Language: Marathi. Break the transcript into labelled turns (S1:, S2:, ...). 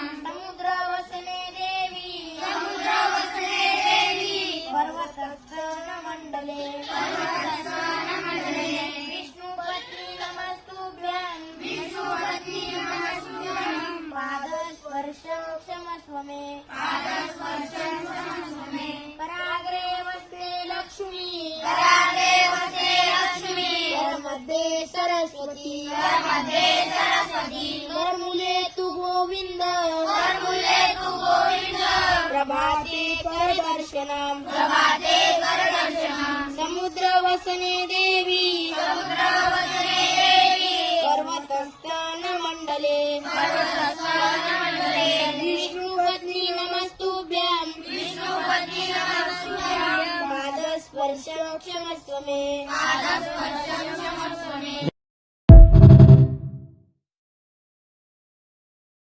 S1: समुद्रवसने देवी पर्वतस्तन मंडले विष्णुपत्नी नमस्तुभ्यां पादस्पर्शं क्षमस्व मे कराग्रे वस्ते लक्ष्मी करमध्ये सरस्वती करमुले तु गोविंद प्रभाते करदर्शनम् समुद्रवसने देवी पर्वतस्थान मंडले विष्णुपत्नी नमस्तुभ्यां पादस्पर्शं क्षमस्व मे